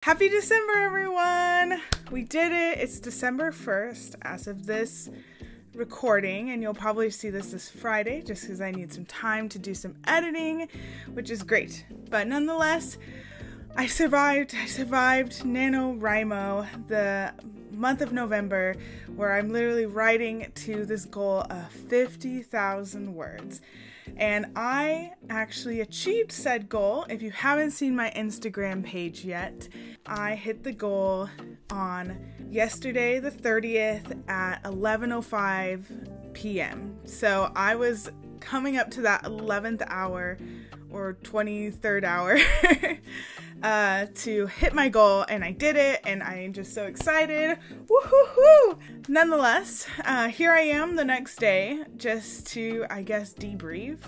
Happy December, everyone! We did it. It's December 1st as of this recording, and you'll probably see this Friday just because I need some time to do some editing, which is great. But nonetheless, I survived Nanowrimo, the month of November, where I'm literally writing to this goal of 50,000 words. And I actually achieved said goal. If you haven't seen my Instagram page yet, I hit the goal on yesterday, the 30th at 11:05 p.m. So I was coming up to that 11th hour or 23rd hour to hit my goal, and I did it, and I am just so excited. Woo-hoo-hoo! Nonetheless, here I am the next day just to, I guess, debrief.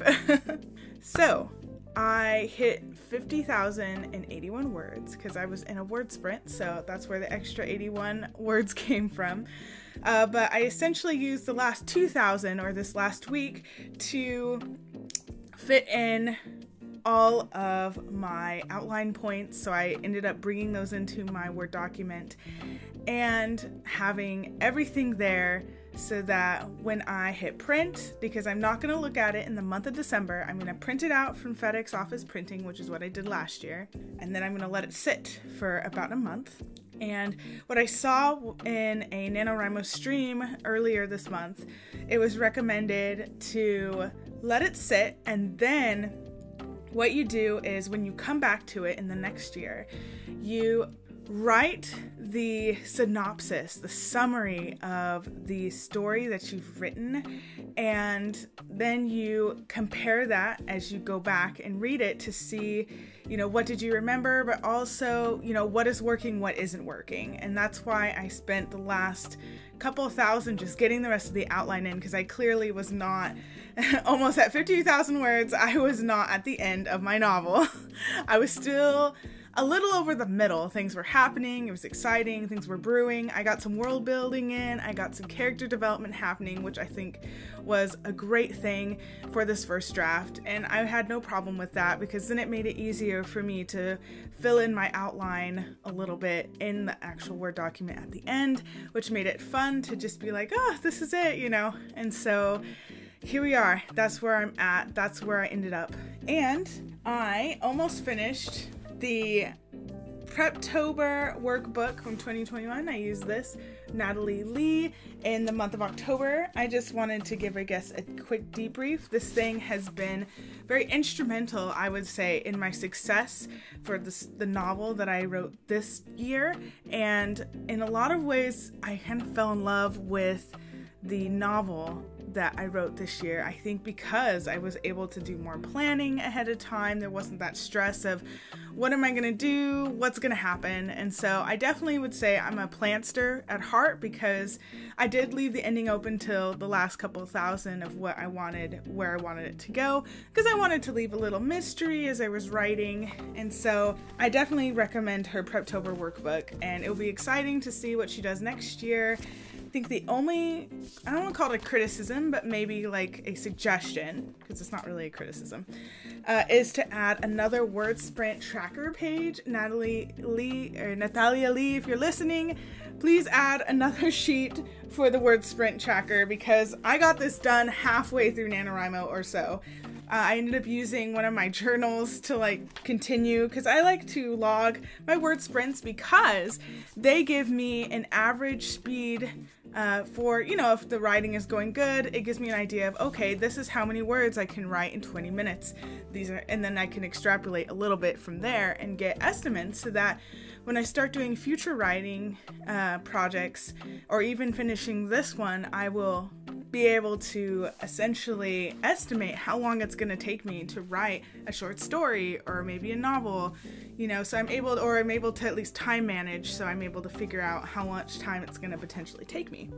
So, I hit 50,081 words because I was in a word sprint, so that's where the extra 81 words came from. But I essentially used the last 2,000, or this last week, to fit in all of my outline points, so I ended up bringing those into my Word document and having everything there so that when I hit print, because I'm not going to look at it in the month of December, I'm going to print it out from FedEx Office Printing, which is what I did last year, and then I'm going to let it sit for about a month. And what I saw in a Nanowrimo stream earlier this month, it was recommended to let it sit, and then what you do is when you come back to it in the next year, you write the synopsis, the summary of the story that you've written, and then you compare that as you go back and read it to see, what did you remember, but also, what is working, what isn't working. And that's why I spent the last couple of thousand just getting the rest of the outline in, because I clearly was not almost at 50,000 words. I was not at the end of my novel. I was still a little over the middle. Things were happening, it was exciting, things were brewing, I got some world building in, I got some character development happening, which I think was a great thing for this first draft, and I had no problem with that because then it made it easier for me to fill in my outline a little bit in the actual Word document at the end, which made it fun to just be like, oh, this is it, and so here we are. That's where I'm at. That's where I ended up. And I almost finished the Preptober Workbook from 2021. I used this, Natalia Leigh, in the month of October. I just wanted to give, a quick debrief. This thing has been very instrumental, I would say, in my success for the novel that I wrote this year. And in a lot of ways, I kind of fell in love with the novel that I wrote this year. I think because I was able to do more planning ahead of time, there wasn't that stress of what am I going to do, what's going to happen. And so I definitely would say I'm a planster at heart, because I did leave the ending open till the last couple thousand of what I wanted, where I wanted it to go, because I wanted to leave a little mystery as I was writing. And so I definitely recommend her Preptober Workbook, and it'll be exciting to see what she does next year. I think the only, I don't want to call it a criticism, but maybe like a suggestion, because it's not really a criticism, is to add another word sprint tracker page. Natalia Leigh, if you're listening, please add another sheet for the word sprint tracker, because I got this done halfway through Nanowrimo or so. I ended up using one of my journals to continue, because I like to log my word sprints because they give me an average speed for, if the writing is going good. It gives me an idea of, okay, this is how many words I can write in 20 minutes. And then I can extrapolate a little bit from there and get estimates, so that when I start doing future writing projects, or even finishing this one, I will be able to essentially estimate how long it's going to take me to write a short story or maybe a novel, so I'm able to at least time manage, so I'm able to figure out how much time it's going to potentially take me.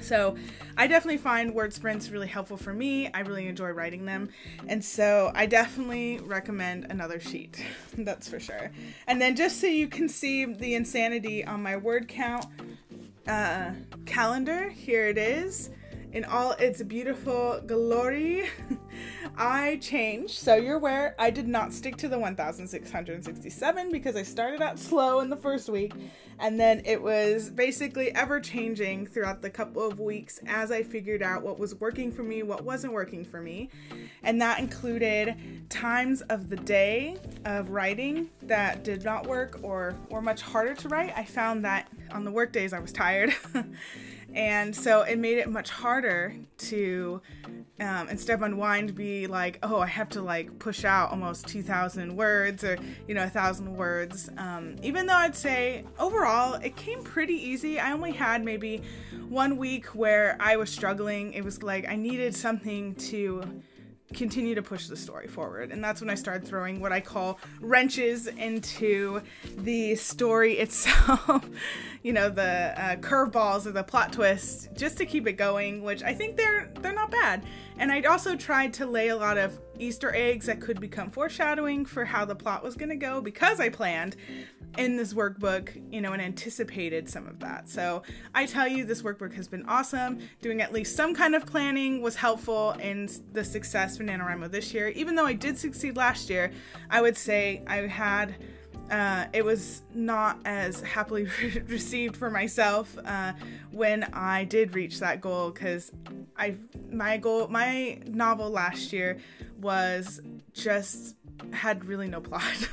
So I definitely find word sprints really helpful for me. I really enjoy writing them. And so I definitely recommend another sheet. That's for sure. And then just so you can see the insanity on my word count calendar, here it is in all its beautiful glory. I changed, so you're aware, I did not stick to the 1,667 because I started out slow in the first week, and then it was basically ever changing throughout the couple of weeks as I figured out what was working for me, what wasn't working for me, and that included times of the day of writing that did not work or were much harder to write. I found that on the work days I was tired. And so it made it much harder to, instead of unwind, be like, oh, I have to like push out almost 2,000 words or, 1,000 words. Even though I'd say overall it came pretty easy. I only had maybe 1 week where I was struggling. It was like I needed something to continue to push the story forward, and that's when I started throwing what I call wrenches into the story itself. The curveballs or the plot twists, just to keep it going, which I think they're not bad. And I'd also tried to lay a lot of Easter eggs that could become foreshadowing for how the plot was going to go, because I planned in this workbook, and anticipated some of that. So I tell you, this workbook has been awesome. Doing at least some kind of planning was helpful in the success for Nanowrimo this year. Even though I did succeed last year, I would say I had, it was not as happily received for myself when I did reach that goal, because my novel last year was just had really no plot.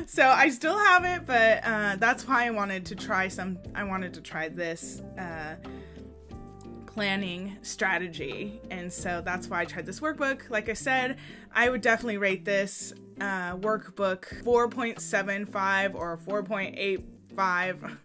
So I still have it, but that's why I wanted to try this planning strategy, and so that's why I tried this workbook. Like I said, I would definitely rate this workbook 4.75 or 4.85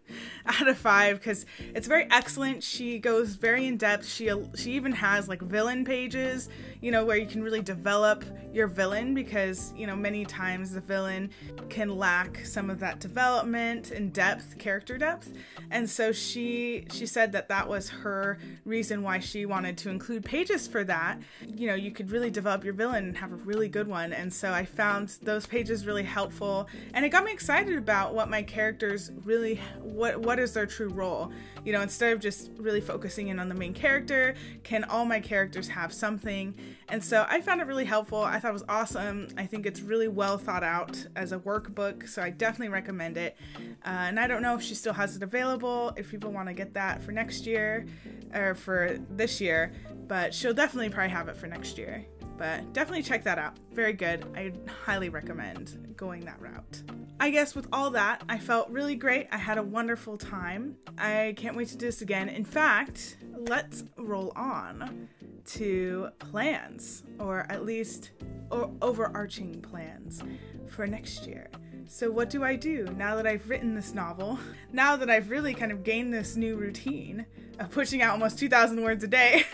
out of 5, because it's very excellent. She goes very in depth. She even has like villain pages, where you can really develop your villain, because many times the villain can lack some of that development and depth, character depth. And so she said that was her reason why she wanted to include pages for that. You could really develop your villain and have a really good one. And so I found those pages really helpful, and it got me excited about what my characters really, what is their true role. Instead of just really focusing in on the main character, can all my characters have something? And so I found it really helpful. I thought it was awesome. I think it's really well thought out as a workbook, so I definitely recommend it. And I don't know if she still has it available, if people want to get that for next year or for this year, but she'll definitely probably have it for next year. But definitely check that out. Very good. I highly recommend going that route. I guess with all that, I felt really great. I had a wonderful time. I can't wait to do this again. In fact, let's roll on to plans, or at least overarching plans for next year. So what do I do now that I've written this novel? Now that I've really kind of gained this new routine of pushing out almost 2,000 words a day,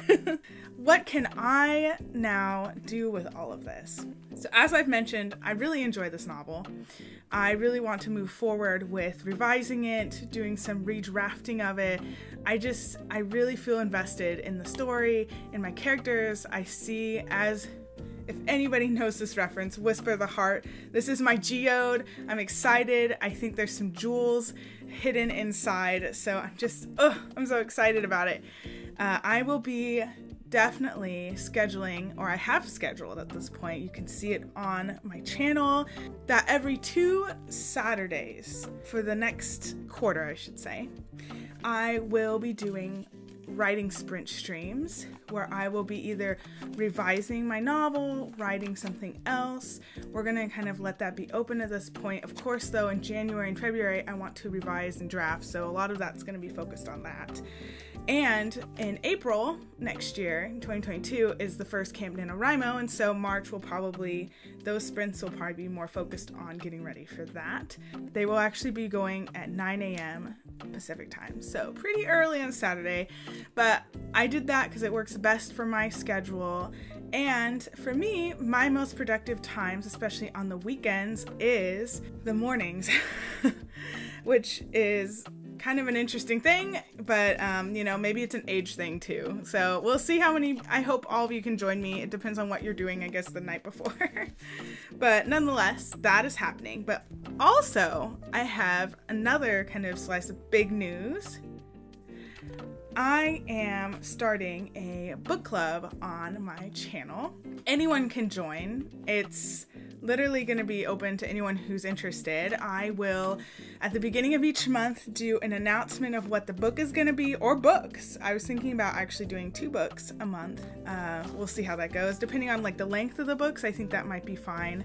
what can I now do with all of this? So as I've mentioned, I really enjoy this novel. I really want to move forward with revising it, doing some redrafting of it. I really feel invested in the story, in my characters. I see, as if anybody knows this reference, Whisper of the Heart. This is my geode. I'm excited. I think there's some jewels hidden inside. So I'm so excited about it. I will be definitely scheduling, or I have scheduled at this point, you can see it on my channel, that every 2 Saturdays for the next quarter, I should say, I will be doing writing sprint streams where I will be either revising my novel, writing something else. We're gonna kind of let that be open at this point. Of course, though, in January and February, I want to revise and draft, so a lot of that's gonna be focused on that. And in April next year, 2022, is the first Camp Nanowrimo, and so March those sprints will probably be more focused on getting ready for that. They will actually be going at 9 a.m. Pacific time, so pretty early on Saturday, but I did that because it works best for my schedule. And for me, my most productive times, especially on the weekends, is the mornings, which is kind of an interesting thing, but maybe it's an age thing too. So we'll see how many. I hope all of you can join me. It depends on what you're doing, I guess, the night before. But nonetheless, that is happening. But also, I have another kind of slice of big news. I am starting a book club on my channel. Anyone can join. It's literally going to be open to anyone who's interested. I will, at the beginning of each month, do an announcement of what the book is going to be, or books. I was thinking about actually doing 2 books a month. We'll see how that goes. Depending on like the length of the books, I think that might be fine.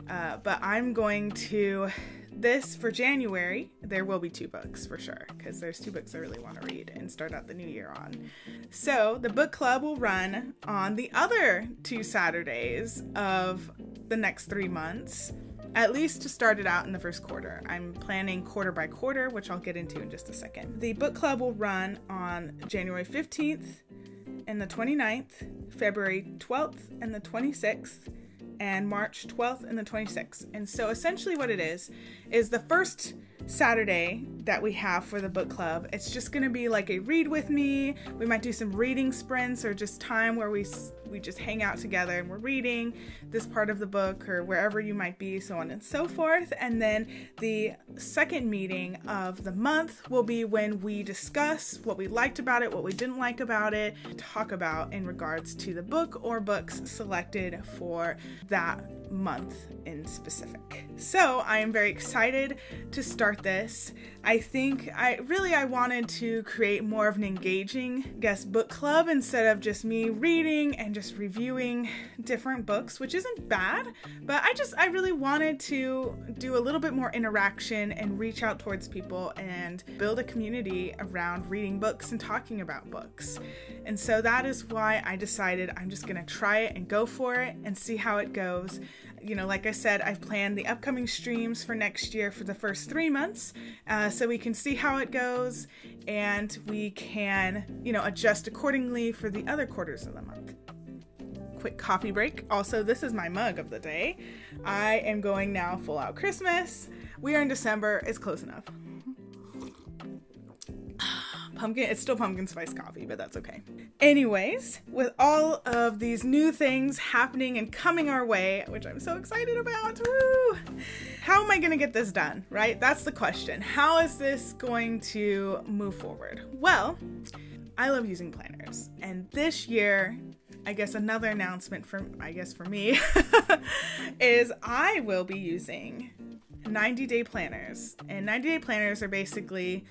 But I'm going to, this for January, there will be 2 books for sure, because there's 2 books I really want to read and start out the new year on. So the book club will run on the other 2 Saturdays of the next 3 months, at least to start it out in the first quarter. I'm planning quarter by quarter, which I'll get into in just a second. The book club will run on January 15th and the 29th, February 12th and the 26th, and March 12th and the 26th. And so essentially what it is the first Saturday that we have for the book club, it's just going to be like a read with me. We might do some reading sprints, or just time where we just hang out together and we're reading this part of the book or wherever you might be, so on and so forth. And then the second meeting of the month will be when we discuss what we liked about it, what we didn't like about it, talk about in regards to the book or books selected for that month in specific. So I am very excited to start this. I think I wanted to create more of an engaging guest book club instead of just me reading and just reviewing different books, which isn't bad, but I really wanted to do a little bit more interaction and reach out towards people and build a community around reading books and talking about books. And so that is why I decided I'm just gonna try it and go for it and see how it goes. You know, like I said, I've planned the upcoming streams for next year for the first 3 months, so we can see how it goes and we can, you know, adjust accordingly for the other quarters of the month. Quick coffee break. Also, this is my mug of the day. I am going now full out Christmas. We are in December. It's close enough. Pumpkin, it's still pumpkin spice coffee, but that's okay. Anyways, with all of these new things happening and coming our way, which I'm so excited about, woo! How am I gonna get this done, right? That's the question. How is this going to move forward? Well, I love using planners, and this year, I guess another announcement for me is I will be using 90-day planners. And 90-day planners are basically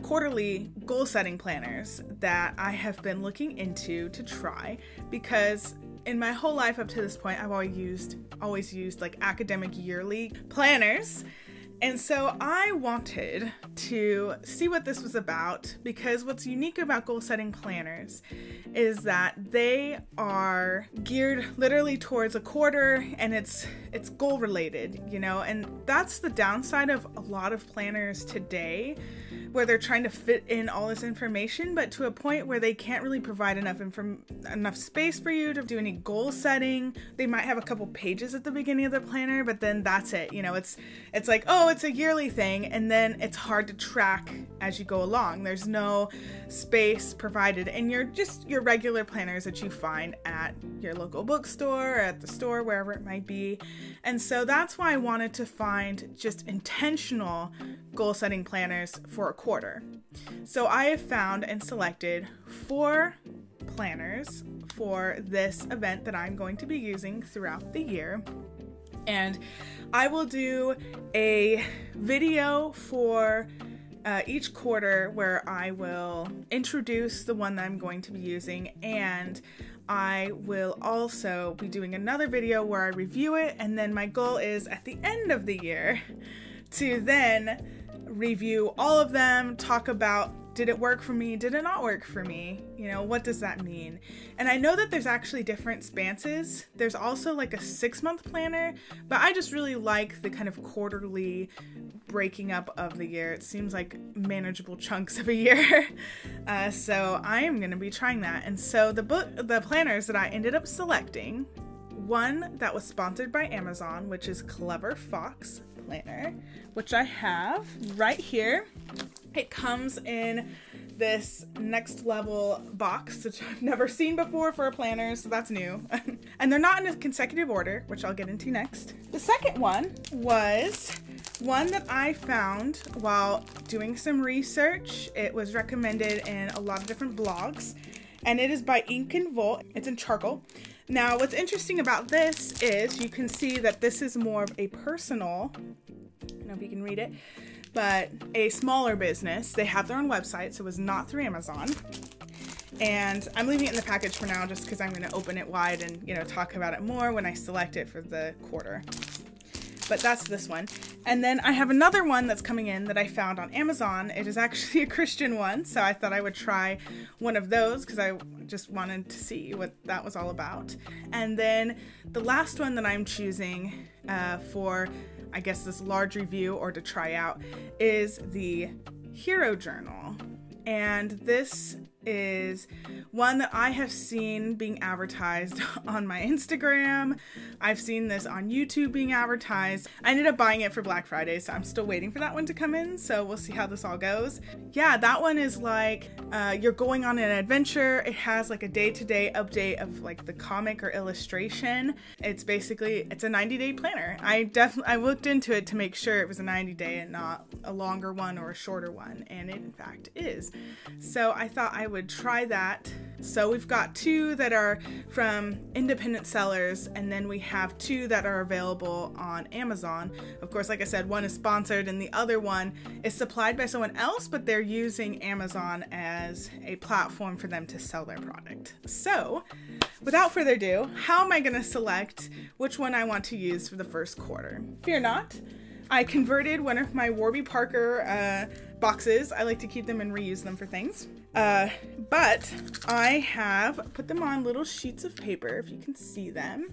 quarterly goal-setting planners that I have been looking into to try, because in my whole life up to this point, I've always used like academic yearly planners. And so I wanted to see what this was about, because what's unique about goal setting planners is that they are geared literally towards a quarter, and it's goal related, you know, and that's the downside of a lot of planners today, where they're trying to fit in all this information, but to a point where they can't really provide enough space for you to do any goal setting. They might have a couple pages at the beginning of the planner, but then that's it. You know, it's like, oh, it's a yearly thing, and then it's hard to track as you go along. There's no space provided in your regular planners that you find at your local bookstore or at the store, wherever it might be. And so that's why I wanted to find just intentional goal setting planners for a quarter. So I have found and selected 4 planners for this event that I'm going to be using throughout the year. And I will do a video for each quarter where I will introduce the one that I'm going to be using, and I will also be doing another video where I review it, and then my goal is at the end of the year to then review all of them, talk about, did it work for me? Did it not work for me? You know, what does that mean? And I know that there's actually different spanses. There's also like a 6-month planner, but I just really like the kind of quarterly breaking up of the year. It seems like manageable chunks of a year. So I am going to be trying that. And so the planners that I ended up selecting, one that was sponsored by Amazon, which is Clever Fox Planner, which I have right here. It comes in this next level box, which I've never seen before for a planner, so that's new. And they're not in a consecutive order, which I'll get into next. The second one was one that I found while doing some research. It was recommended in a lot of different blogs, and it is by Ink and Volt. It's in charcoal. Now, what's interesting about this is you can see that this is more of a personal, I don't know if you can read it, but a smaller business. They have their own website, so it was not through Amazon. And I'm leaving it in the package for now just because I'm going to open it wide and, you know, talk about it more when I select it for the quarter. But that's this one. And then I have another one that's coming in that I found on Amazon. It is actually a Christian one, so I thought I would try one of those because I just wanted to see what that was all about. And then the last one that I'm choosing for, I guess, this large review or to try out is the Hero Journal. And this is one that I have seen being advertised on my Instagram. I've seen this on YouTube being advertised. I ended up buying it for Black Friday, so I'm still waiting for that one to come in, so we'll see how this all goes. Yeah, that one is like you're going on an adventure. It has like a day-to-day update of like the comic or illustration. It's basically, it's a 90-day planner. I looked into it to make sure it was a 90-day and not a longer one or a shorter one, and it in fact is. So I thought I would try that. So we've got two that are from independent sellers, and then we have two that are available on Amazon. Of course, like I said, one is sponsored and the other one is supplied by someone else, but they're using Amazon as a platform for them to sell their product. So without further ado, how am I going to select which one I want to use for the first quarter? Fear not. I converted one of my Warby Parker boxes. I like to keep them and reuse them for things. But I have put them on little sheets of paper, if you can see them.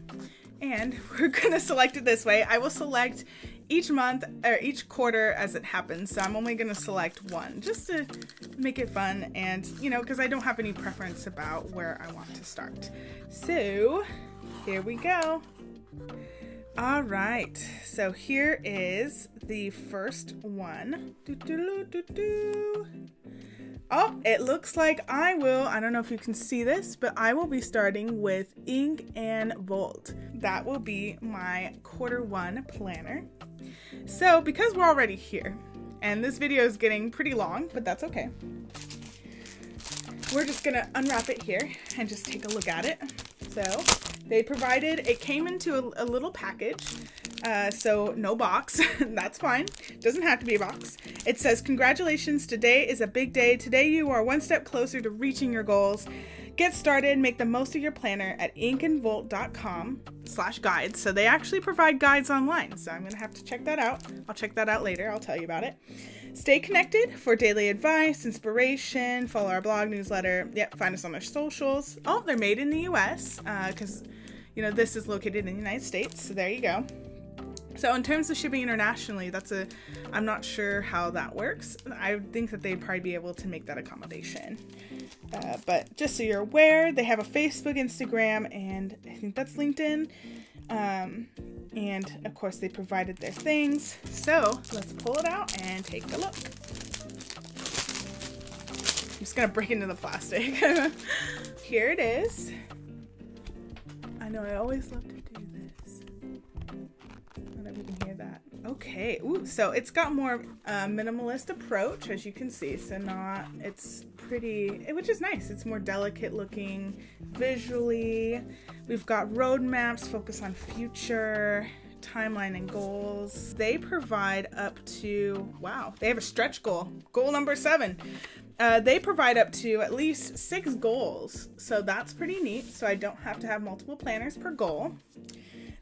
And we're going to select it this way. I will select each month or each quarter as it happens. So I'm only going to select one just to make it fun and, you know, because I don't have any preference about where I want to start. So here we go. All right, so here is the first one. Oh, it looks like I don't know if you can see this, but I will be starting with Ink and Volt. That will be my quarter one planner. So because we're already here, and this video is getting pretty long, but that's okay. We're just gonna unwrap it here and just take a look at it. So they provided, it came into a little package, so no box, that's fine, doesn't have to be a box. It says, congratulations, today is a big day. Today you are one step closer to reaching your goals. Get started, make the most of your planner at inkandvolt.com/guides. So they actually provide guides online, so I'm gonna have to check that out. I'll check that out later, I'll tell you about it. Stay connected for daily advice, inspiration, follow our blog, newsletter. Yep, find us on our socials. Oh, they're made in the US, because, you know, this is located in the United States, so there you go. So in terms of shipping internationally, I'm not sure how that works. I think that they'd probably be able to make that accommodation. But just so you're aware, they have a Facebook, Instagram, and I think that's LinkedIn. And of course they provided their things. So let's pull it out and take a look. I'm just gonna break into the plastic. Here it is. I know I always love to do this. I don't know if you can hear that. Okay, ooh, so it's got more minimalist approach, as you can see. So it's pretty, which is nice. It's more delicate looking visually. We've got roadmaps, focus on future, timeline and goals. They provide up to, wow, they have a stretch goal. Goal number 7. They provide up to at least 6 goals. So that's pretty neat. So I don't have to have multiple planners per goal.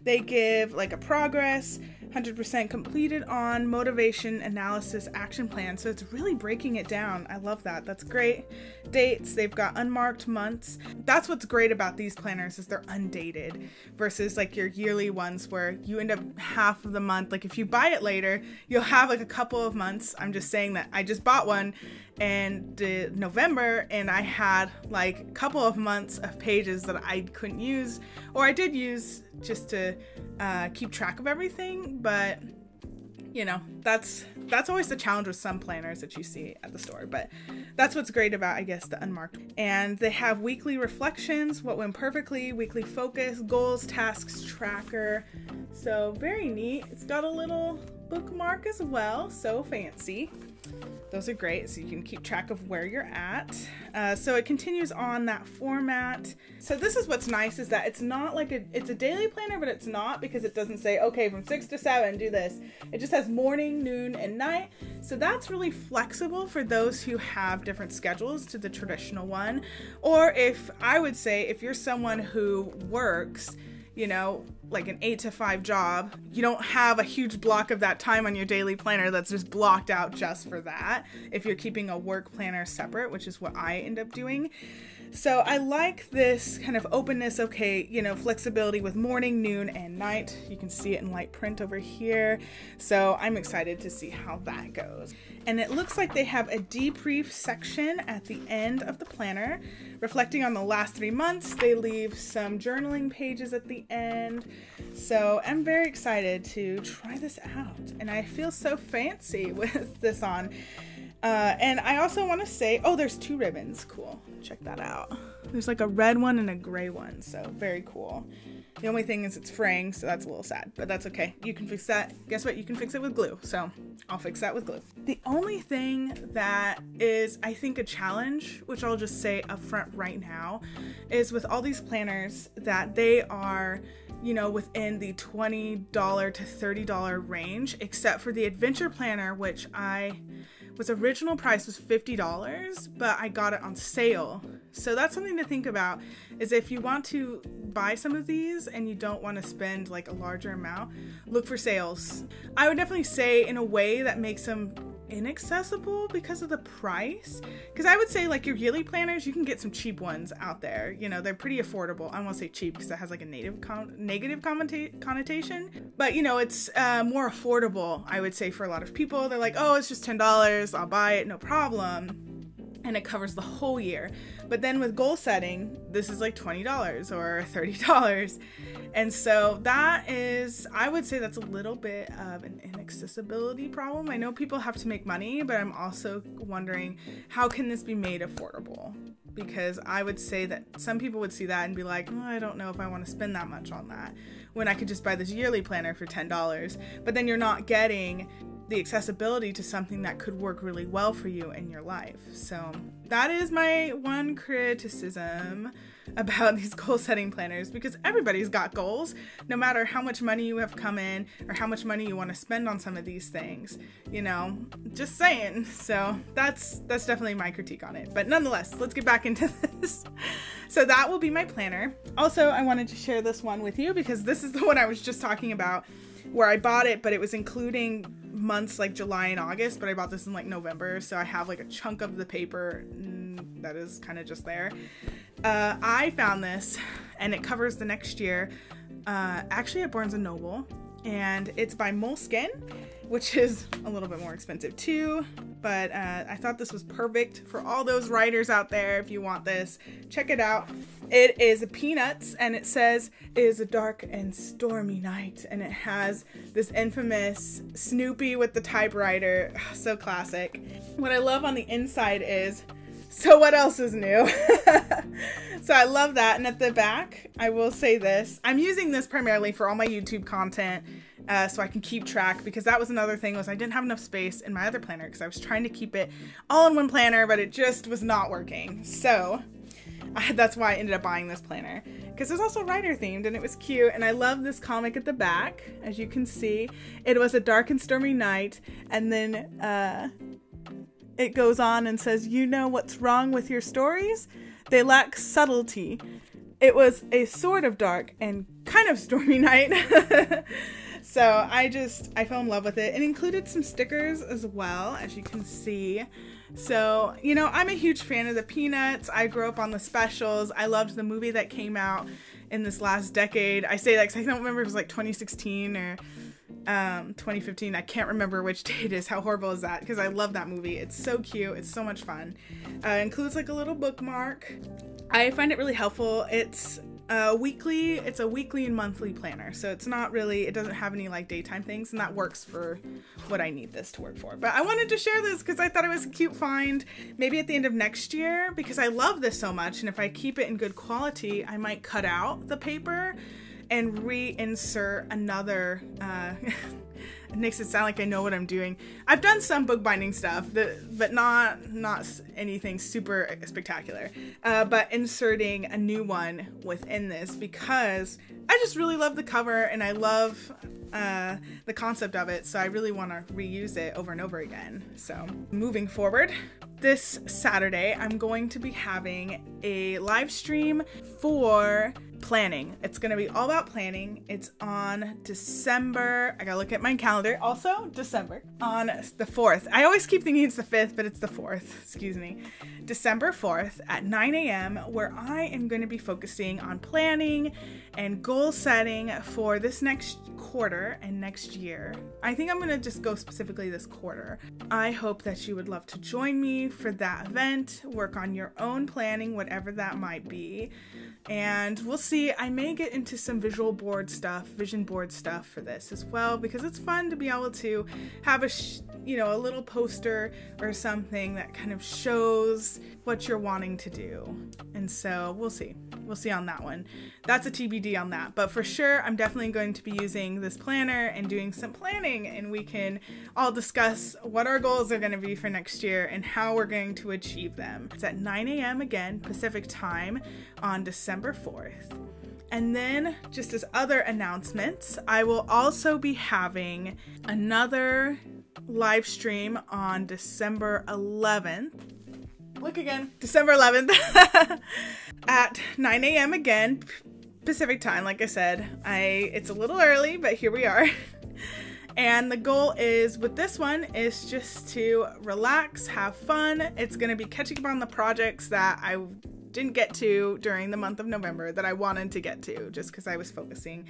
They give like a progress, 100% completed on, motivation, analysis, action plan. So it's really breaking it down. I love that. That's great. Dates, they've got unmarked months. That's what's great about these planners is they're undated versus like your yearly ones where you end up half of the month. Like if you buy it later, you'll have like a couple of months. I'm just saying that I just bought one in November and I had like a couple of months of pages that I couldn't use, or I did use just to keep track of everything, but you know, that's always the challenge with some planners that you see at the store, but that's what's great about, I guess, the unmarked. And they have weekly reflections, what went perfectly, weekly focus, goals, tasks, tracker. So very neat. It's got a little bookmark as well. So fancy. Those are great, so you can keep track of where you're at. So it continues on that format. So this is what's nice, is that it's not like it's a daily planner, but it's not, because it doesn't say, okay, from 6 to 7, do this. It just has morning, noon, and night. So that's really flexible for those who have different schedules to the traditional one. Or if you're someone who works, you know, like an 8 to 5 job, you don't have a huge block of that time on your daily planner that's just blocked out just for that. If you're keeping a work planner separate, which is what I end up doing. So I like this kind of openness, okay, you know, flexibility with morning, noon, and night. You can see it in light print over here. So I'm excited to see how that goes. And it looks like they have a debrief section at the end of the planner. Reflecting on the last 3 months, they leave some journaling pages at the end. So I'm very excited to try this out. And I feel so fancy with this on. And I also want to say, oh, there's 2 ribbons. Cool. Check that out. There's like a red one and a gray one. So very cool. The only thing is it's fraying, so that's a little sad, but that's okay. You can fix that. Guess what? You can fix it with glue. So I'll fix that with glue. The only thing that is, I think, a challenge, which I'll just say up front right now, is with all these planners that they are, you know, within the $20 to $30 range, except for the adventure planner, which original price was $50, but I got it on sale. So that's something to think about, is if you want to buy some of these and you don't want to spend like a larger amount, look for sales. I would definitely say in a way that makes them inaccessible because of the price. Because I would say like your yearly planners, you can get some cheap ones out there. You know, they're pretty affordable. I won't say cheap because that has like a negative connotation. But you know, it's more affordable, I would say, for a lot of people. They're like, oh, it's just $10. I'll buy it, no problem. And it covers the whole year. But then with goal setting, this is like $20 or $30. And so that is, I would say that's a little bit of an inaccessibility problem. I know people have to make money, but I'm also wondering, how can this be made affordable? Because I would say that some people would see that and be like, oh, I don't know if I want to spend that much on that, when I could just buy this yearly planner for $10. But then you're not getting the accessibility to something that could work really well for you in your life. So that is my one criticism about these goal setting planners, because everybody's got goals, no matter how much money you have come in or how much money you want to spend on some of these things, you know, just saying. So that's definitely my critique on it. But nonetheless, let's get back into this. So that will be my planner. Also, I wanted to share this one with you because this is the one I was just talking about, where I bought it, but it was including months like July and August, but I bought this in like November, so I have like a chunk of the paper that is kind of just there. I found this, and it covers the next year, actually at Barnes & Noble, and it's by Moleskine, which is a little bit more expensive too, but I thought this was perfect for all those writers out there. If you want this, check it out. It is Peanuts, and it says, "It is a dark and stormy night," and it has this infamous Snoopy with the typewriter. So classic. What I love on the inside is, so what else is new? So I love that. And at the back, I will say this. I'm using this primarily for all my YouTube content, so I can keep track, because that was another thing, was I didn't have enough space in my other planner because I was trying to keep it all in one planner, but it just was not working. So that's why I ended up buying this planner, because it was also writer themed and it was cute. And I love this comic at the back. As you can see, it was a dark and stormy night, and then it goes on and says, "You know what's wrong with your stories? They lack subtlety. It was a sort of dark and kind of stormy night." So I fell in love with it. It included some stickers as well, as you can see. So, you know, I'm a huge fan of the Peanuts. I grew up on the specials. I loved the movie that came out in this last decade. I say that because I don't remember if it was like 2016 or 2015. I can't remember which date it is. How horrible is that? Because I love that movie. It's so cute. It's so much fun. Includes like a little bookmark. I find it really helpful. It's a weekly and monthly planner, so it's not really, it doesn't have any like daytime things, and that works for what I need this to work for. But I wanted to share this because I thought it was a cute find, maybe at the end of next year, because I love this so much, and if I keep it in good quality, I might cut out the paper and reinsert another, it makes it sound like I know what I'm doing. I've done some bookbinding stuff, but not anything super spectacular. But inserting a new one within this because I just really love the cover and I love the concept of it, so I really want to reuse it over and over again. So moving forward, this Saturday I'm going to be having a live stream for planning. It's going to be all about planning. It's on December, I gotta look at my calendar, also December, on the 4th. I always keep thinking it's the 5th, but it's the 4th, excuse me. December 4th at 9 a.m. where I am going to be focusing on planning and goal setting for this next quarter and next year. I think I'm going to just go specifically this quarter. I hope that you would love to join me for that event, work on your own planning, whatever that might be. And we'll see, I may get into some vision board stuff for this as well, because it's fun to be able to have a little poster or something that kind of shows what you're wanting to do. And so we'll see on that one. That's a TBD on that, but for sure I'm definitely going to be using this planner and doing some planning, and we can all discuss what our goals are going to be for next year and how we're going to achieve them. It's at 9 a.m. again, Pacific time on December 4th. And then, just as other announcements, I will also be having another live stream on December 11th. Look again, December 11th at 9 a.m. again, Pacific time. Like I said, it's a little early, but here we are. And the goal is with this one is just to relax, have fun. It's going to be catching up on the projects that I didn't get to during the month of November that I wanted to get to, just because I was focusing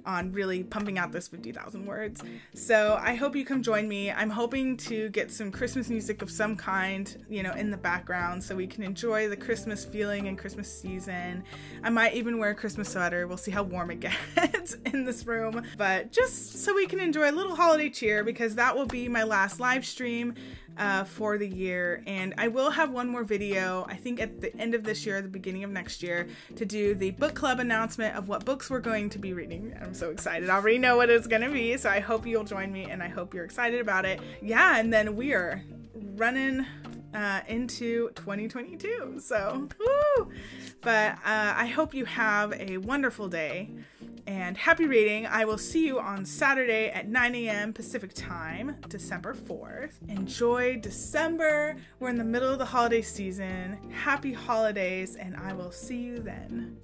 on really pumping out this 50,000 words. So I hope you come join me. I'm hoping to get some Christmas music of some kind, in the background so we can enjoy the Christmas feeling and Christmas season. I might even wear a Christmas sweater. We'll see how warm it gets in this room, but just so we can enjoy a little holiday cheer, because that will be my last live stream for the year. And I will have one more video, I think at the end of this year, the beginning of next year, to do the book club announcement of what books we're going to be reading. I'm so excited. I already know what it's going to be, so I hope you'll join me and I hope you're excited about it. Yeah, and then we are running into 2022, so woo! But I hope you have a wonderful day and happy reading. I will see you on Saturday at 9 a.m. Pacific time, December 4th. Enjoy December. We're in the middle of the holiday season. Happy holidays, and I will see you then.